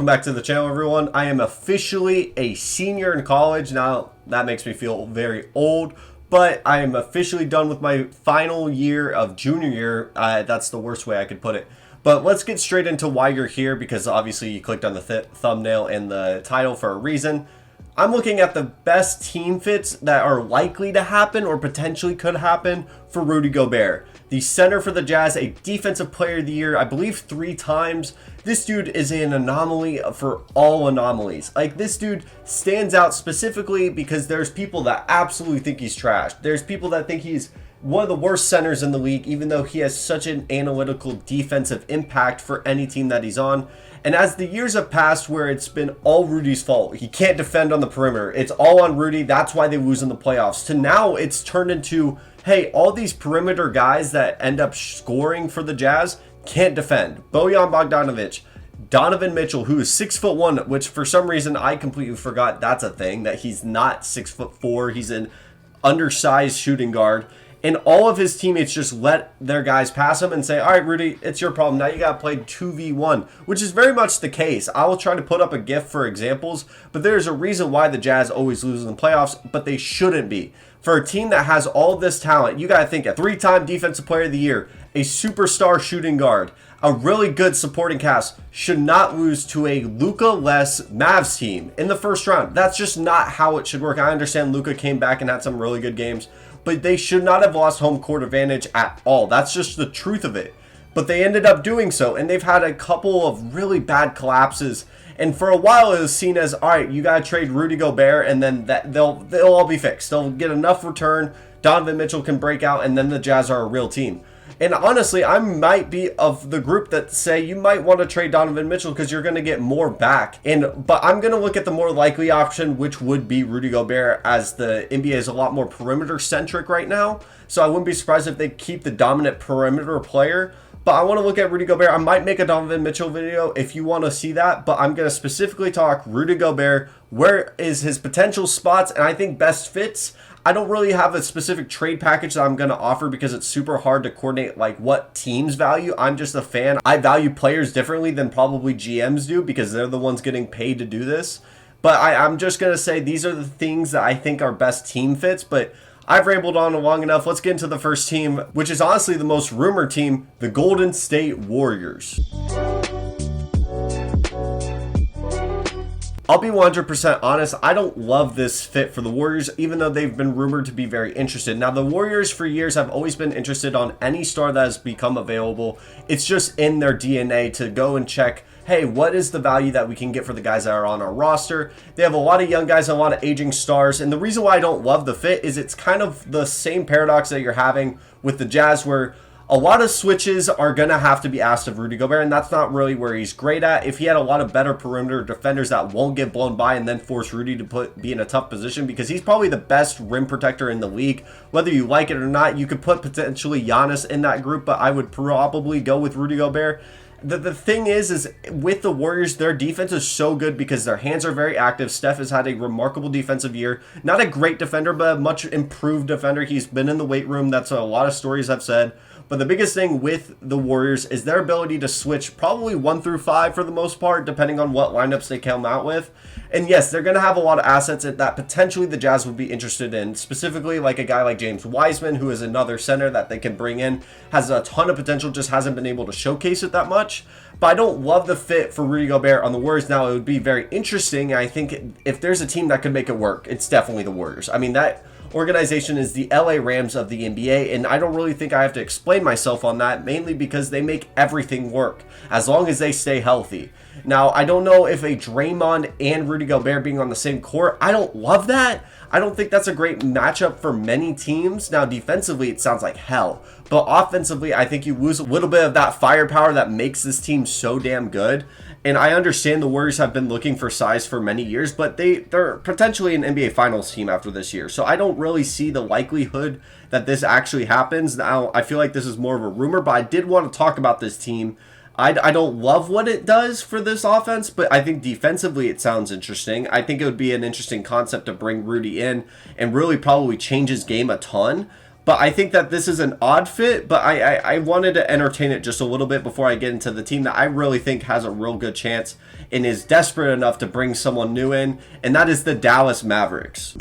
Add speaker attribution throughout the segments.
Speaker 1: Welcome back to the channel, everyone. I am officially a senior in college. Now, that makes me feel very old, but I am officially done with my final year of junior year. That's the worst way I could put it. But let's get straight into why you're here, because obviously you clicked on the thumbnail and the title for a reason. I'm looking at the best team fits that are likely to happen or potentially could happen for Rudy Gobert. The center for the Jazz, a defensive player of the year, I believe 3 times. This dude is an anomaly for all anomalies. Like, this dude stands out specifically because there's people that absolutely think he's trash. There's people that think he's one of the worst centers in the league, even though he has such an analytical defensive impact for any team that he's on. And as the years have passed where it's been all Rudy's fault, he can't defend on the perimeter, it's all on Rudy, that's why they lose in the playoffs, to now it's turned into, hey, all these perimeter guys that end up scoring for the Jazz can't defend. Bojan Bogdanovic, Donovan Mitchell, who is 6'1", which for some reason I completely forgot that's a thing, that he's not 6'4", he's an undersized shooting guard. And all of his teammates just let their guys pass him and say, all right, Rudy, it's your problem. Now you got to play 2v1, which is very much the case. I will try to put up a GIF for examples, but there's a reason why the Jazz always lose in the playoffs, but they shouldn't be. For a team that has all this talent, you got to think a 3-time Defensive Player of the Year, a superstar shooting guard, a really good supporting cast should not lose to a Luka-less Mavs team in the first round. That's just not how it should work. I understand Luka came back and had some really good games, but they should not have lost home court advantage at all. That's just the truth of it. But they ended up doing so, and they've had a couple of really bad collapses. And for a while, it was seen as, all right, you got to trade Rudy Gobert, and then they'll all be fixed. They'll get enough return. Donovan Mitchell can break out, and then the Jazz are a real team. And honestly, I might be of the group that say you might want to trade Donovan Mitchell because you're going to get more back. But I'm going to look at the more likely option, which would be Rudy Gobert, as the NBA is a lot more perimeter centric right now. So I wouldn't be surprised if they keep the dominant perimeter player. But I want to look at Rudy Gobert. I might make a Donovan Mitchell video if you want to see that. But I'm going to specifically talk Rudy Gobert. Where is his potential spots? And I think best fits. I don't really have a specific trade package that I'm going to offer because it's super hard to coordinate like what teams value. I'm just a fan. I value players differently than probably GMs do because they're the ones getting paid to do this. But I'm just going to say these are the things that I think are best team fits. But I've rambled on long enough. Let's get into the first team, which is honestly the most rumored team, the Golden State Warriors. I'll be 100% honest, I don't love this fit for the Warriors, even though they've been rumored to be very interested. Now, the Warriors for years have always been interested on any star that has become available. It's just in their DNA to go and check, hey, what is the value that we can get for the guys that are on our roster? They have a lot of young guys and a lot of aging stars, and the reason why I don't love the fit is it's kind of the same paradox that you're having with the Jazz, where a lot of switches are going to have to be asked of Rudy Gobert, and that's not really where he's great at. If he had a lot of better perimeter defenders that won't get blown by and then force Rudy to be in a tough position, because he's probably the best rim protector in the league. Whether you like it or not, you could put potentially Giannis in that group, but I would probably go with Rudy Gobert. The thing is with the Warriors, their defense is so good because their hands are very active. Steph has had a remarkable defensive year. Not a great defender, but a much improved defender. He's been in the weight room. That's a lot of stories I've said. But the biggest thing with the Warriors is their ability to switch probably 1 through 5 for the most part, depending on what lineups they come out with. And yes, they're going to have a lot of assets that potentially the Jazz would be interested in, specifically like a guy like James Wiseman, who is another center that they can bring in, has a ton of potential, just hasn't been able to showcase it that much. But I don't love the fit for Rudy Gobert on the Warriors. Now, it would be very interesting. I think if there's a team that could make it work, it's definitely the Warriors. I mean, that organization is the LA Rams of the NBA, and I don't really think I have to explain myself on that, mainly because they make everything work as long as they stay healthy. Now, I don't know if a Draymond and Rudy Gobert being on the same court, I don't love that. I don't think that's a great matchup for many teams. Now, defensively, it sounds like hell, but offensively, I think you lose a little bit of that firepower that makes this team so damn good. And I understand the Warriors have been looking for size for many years, but they're potentially an NBA Finals team after this year. So I don't really see the likelihood that this actually happens. Now, I feel like this is more of a rumor, but I did want to talk about this team. I don't love what it does for this offense, but I think defensively it sounds interesting. I think it would be an interesting concept to bring Rudy in and really probably change his game a ton. But I think that this is an odd fit, but I wanted to entertain it just a little bit before I get into the team that I really think has a real good chance and is desperate enough to bring someone new in, and that is the Dallas Mavericks.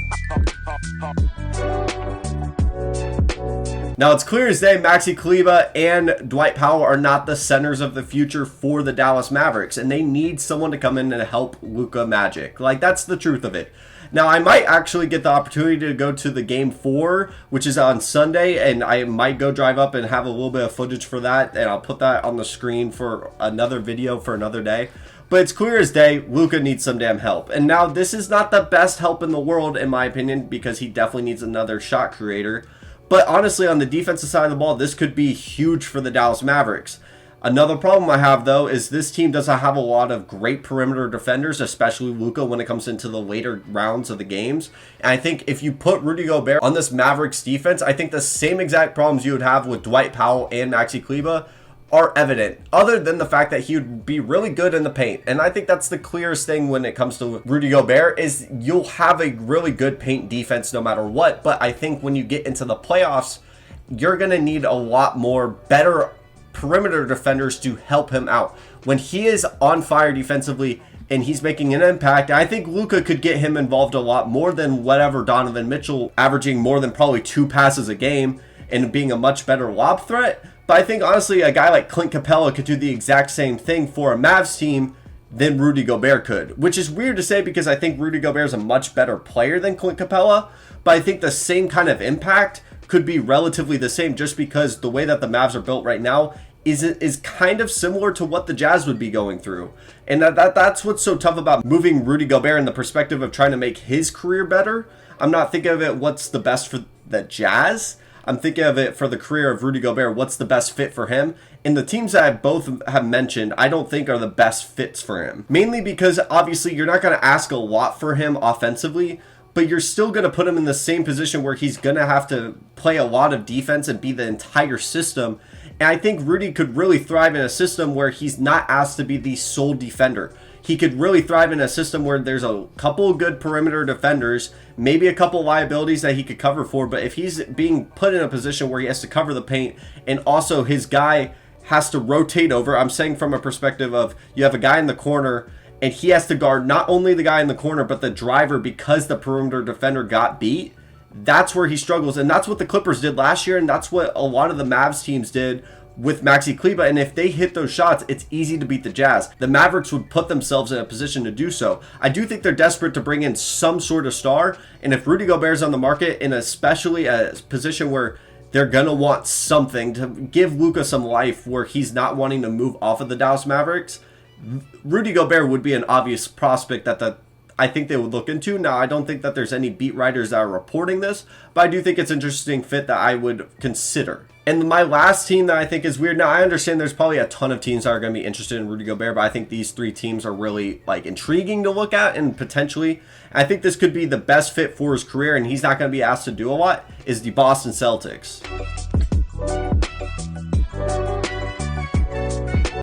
Speaker 1: Now, it's clear as day Maxi Kleber and Dwight Powell are not the centers of the future for the Dallas Mavericks, and they need someone to come in and help Luka Magic. Like, that's the truth of it. Now, I might actually get the opportunity to go to the Game 4, which is on Sunday, and I might go drive up and have a little bit of footage for that, and I'll put that on the screen for another video for another day. But it's clear as day, Luka needs some damn help. And now, this is not the best help in the world, in my opinion, because he definitely needs another shot creator. But honestly, on the defensive side of the ball, this could be huge for the Dallas Mavericks. Another problem I have, though, is this team doesn't have a lot of great perimeter defenders, especially Luka when it comes into the later rounds of the games. And I think if you put Rudy Gobert on this Mavericks defense, I think the same exact problems you would have with Dwight Powell and Maxi Kleber are evident, other than the fact that he would be really good in the paint. And I think that's the clearest thing when it comes to Rudy Gobert, is you'll have a really good paint defense no matter what. But I think when you get into the playoffs, you're going to need a lot more better perimeter defenders to help him out. When he is on fire defensively and he's making an impact, I think Luka could get him involved a lot more than whatever Donovan Mitchell, averaging more than probably 2 passes a game and being a much better lob threat. But I think honestly a guy like Clint Capella could do the exact same thing for a Mavs team than Rudy Gobert could, which is weird to say because I think Rudy Gobert is a much better player than Clint Capella, but I think the same kind of impact could be relatively the same, just because the way that the Mavs are built right now is kind of similar to what the Jazz would be going through. And that's what's so tough about moving Rudy Gobert in the perspective of trying to make his career better. I'm not thinking of it what's the best for the Jazz. I'm thinking of it for the career of Rudy Gobert, what's the best fit for him. And the teams that I both have mentioned, I don't think are the best fits for him. Mainly because obviously you're not going to ask a lot for him offensively, but you're still going to put him in the same position where he's going to have to play a lot of defense and be the entire system. And I think Rudy could really thrive in a system where he's not asked to be the sole defender. He could really thrive in a system where there's a couple of good perimeter defenders, maybe a couple liabilities that he could cover for, but if he's being put in a position where he has to cover the paint and also his guy has to rotate over, I'm saying from a perspective of you have a guy in the corner and he has to guard not only the guy in the corner but the driver because the perimeter defender got beat, that's where he struggles. And that's what the Clippers did last year, and that's what a lot of the Mavs teams did with Maxi Kleber. And if they hit those shots, it's easy to beat the Jazz. The Mavericks would put themselves in a position to do so. I do think they're desperate to bring in some sort of star, and if Rudy Gobert's on the market, and especially a position where they're going to want something to give Luka some life where he's not wanting to move off of the Dallas Mavericks, Rudy Gobert would be an obvious prospect that I think they would look into. Now, I don't think that there's any beat writers that are reporting this, but I do think it's an interesting fit that I would consider. And my last team that I think is weird, now I understand there's probably a ton of teams that are going to be interested in Rudy Gobert, but I think these 3 teams are really intriguing to look at, and potentially, I think this could be the best fit for his career, and he's not going to be asked to do a lot, is the Boston Celtics.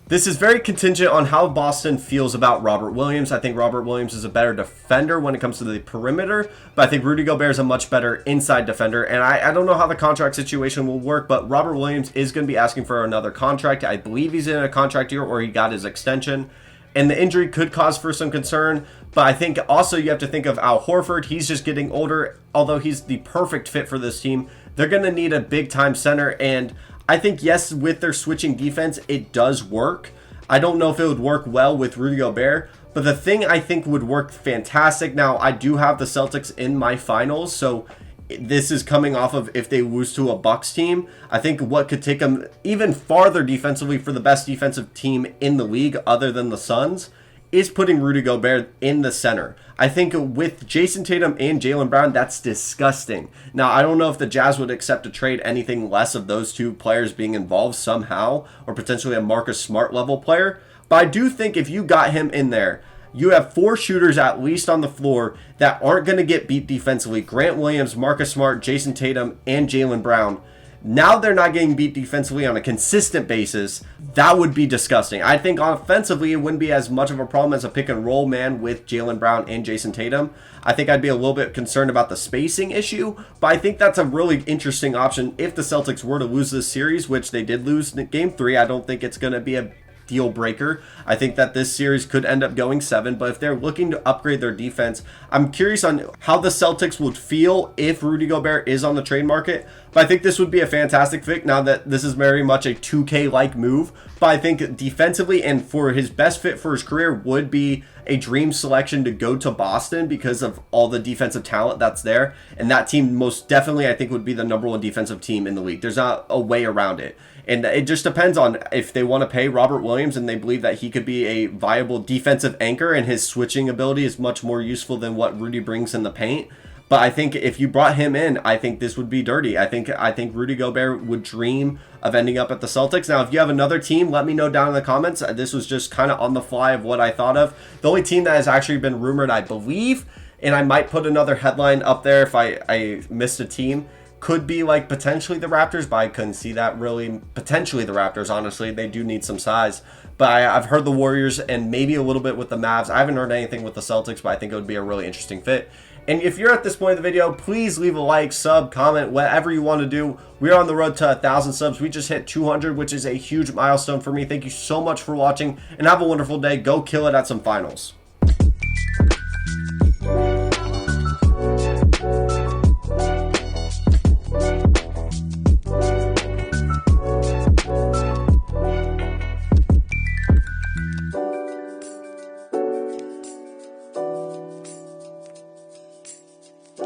Speaker 1: This is very contingent on how Boston feels about Robert Williams. I think Robert Williams is a better defender when it comes to the perimeter, but I think Rudy Gobert is a much better inside defender. And I don't know how the contract situation will work, but Robert Williams is going to be asking for another contract. I believe he's in a contract year or he got his extension. And the injury could cause for some concern, but I think also you have to think of Al Horford. He's just getting older, although he's the perfect fit for this team. They're going to need a big-time center, and I think, yes, with their switching defense, it does work. I don't know if it would work well with Rudy Gobert, but the thing I think would work fantastic. Now, I do have the Celtics in my finals, so this is coming off of if they lose to a Bucks team. I think what could take them even farther defensively for the best defensive team in the league other than the Suns is putting Rudy Gobert in the center. I think with Jason Tatum and Jaylen Brown, that's disgusting. Now, I don't know if the Jazz would accept to trade anything less of those 2 players being involved somehow, or potentially a Marcus Smart level player, but I do think if you got him in there, you have 4 shooters at least on the floor that aren't going to get beat defensively. Grant Williams, Marcus Smart, Jason Tatum, and Jaylen Brown. Now they're not getting beat defensively on a consistent basis. That would be disgusting. I think offensively, it wouldn't be as much of a problem as a pick and roll man with Jaylen Brown and Jason Tatum. I think I'd be a little bit concerned about the spacing issue, but I think that's a really interesting option if the Celtics were to lose this series, which they did lose in game 3. I don't think it's going to be a deal breaker. I think that this series could end up going 7, but if they're looking to upgrade their defense, I'm curious on how the Celtics would feel if Rudy Gobert is on the trade market. But I think this would be a fantastic fit now that this is very much a 2K-like move. But I think defensively and for his best fit for his career would be a dream selection to go to Boston because of all the defensive talent that's there. And that team most definitely, I think, would be the number 1 defensive team in the league. There's not a way around it. And it just depends on if they want to pay Robert Williams and they believe that he could be a viable defensive anchor and his switching ability is much more useful than what Rudy brings in the paint. But I think if you brought him in, I think this would be dirty. I think Rudy Gobert would dream of ending up at the Celtics. Now, if you have another team, let me know down in the comments. This was just kind of on the fly of what I thought of. The only team that has actually been rumored, I believe, and I might put another headline up there if I missed a team, could be like potentially the Raptors, but I couldn't see that really. Potentially the Raptors, honestly. They do need some size. But I've heard the Warriors and maybe a little bit with the Mavs. I haven't heard anything with the Celtics, but I think it would be a really interesting fit. And if you're at this point in the video, please leave a like, sub, comment, whatever you want to do. We're on the road to 1,000 subs. We just hit 200, which is a huge milestone for me. Thank you so much for watching, and have a wonderful day. Go kill it at some finals.